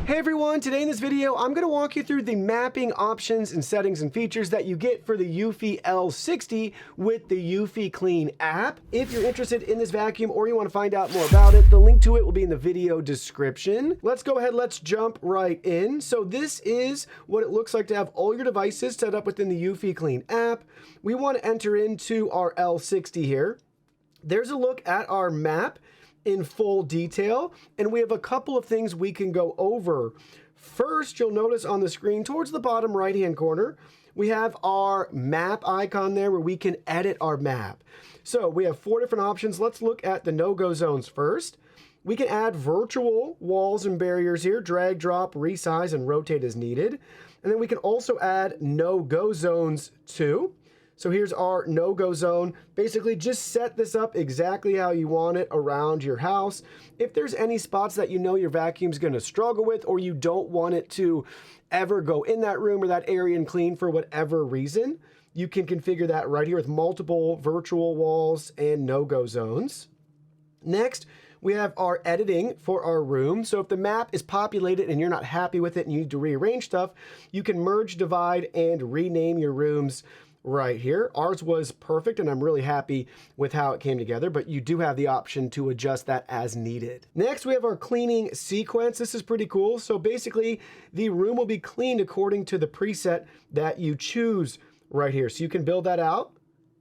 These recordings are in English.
Hey everyone, today in this video, I'm going to walk you through the mapping options and settings and features that you get for the Eufy L60 with the Eufy Clean app. If you're interested in this vacuum or you want to find out more about it, the link to it will be in the video description. Let's go ahead, let's jump right in. So this is what it looks like to have all your devices set up within the Eufy Clean app. We want to enter into our L60 here. There's a look at our map in full detail, and we have a couple of things we can go over. First, you'll notice on the screen towards the bottom right hand corner, we have our map icon there where we can edit our map. So we have 4 different options. Let's look at the no-go zones first. We can add virtual walls and barriers here, drag, drop, resize, and rotate as needed. And then we can also add no-go zones too. So here's our no-go zone. Basically, just set this up exactly how you want it around your house. If there's any spots that you know your vacuum's gonna struggle with, or you don't want it to ever go in that room or that area and clean for whatever reason, you can configure that right here with multiple virtual walls and no-go zones. Next, we have our editing for our room. So if the map is populated and you're not happy with it and you need to rearrange stuff, you can merge, divide, and rename your rooms right here. Ours was perfect and I'm really happy with how it came together, but you do have the option to adjust that as needed. Next, we have our cleaning sequence. This is pretty cool. So basically the room will be cleaned according to the preset that you choose right here. So you can build that out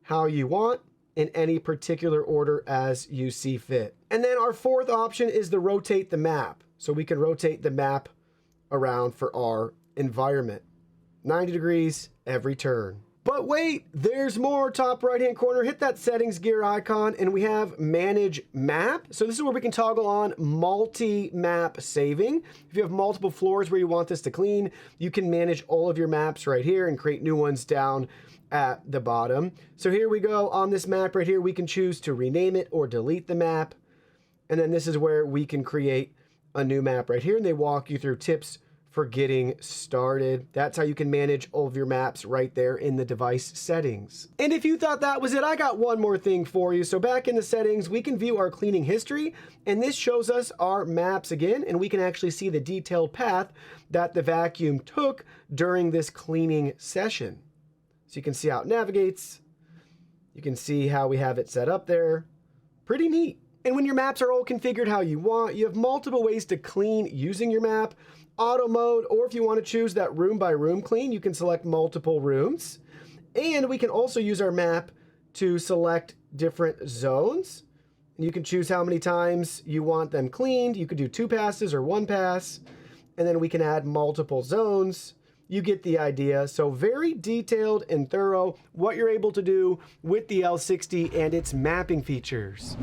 how you want in any particular order as you see fit. And then our 4th option is the rotate the map. So we can rotate the map around for our environment. 90 degrees every turn. But wait, there's more. Top right hand corner, hit that settings gear icon and we have manage map. So this is where we can toggle on multi-map saving. If you have multiple floors where you want this to clean, you can manage all of your maps right here and create new ones down at the bottom. So here we go on this map right here, we can choose to rename it or delete the map. And then this is where we can create a new map right here and they walk you through tips for getting started. That's how you can manage all of your maps right there in the device settings. And if you thought that was it, I got one more thing for you. So back in the settings, we can view our cleaning history, and this shows us our maps again, and we can actually see the detailed path that the vacuum took during this cleaning session. So you can see how it navigates. You can see how we have it set up there. Pretty neat. And when your maps are all configured how you want, you have multiple ways to clean using your map. Auto mode, or if you want to choose that room by room clean, you can select multiple rooms. And we can also use our map to select different zones. And you can choose how many times you want them cleaned. You could do 2 passes or 1 pass. And then we can add multiple zones. You get the idea. So very detailed and thorough what you're able to do with the L60 and its mapping features.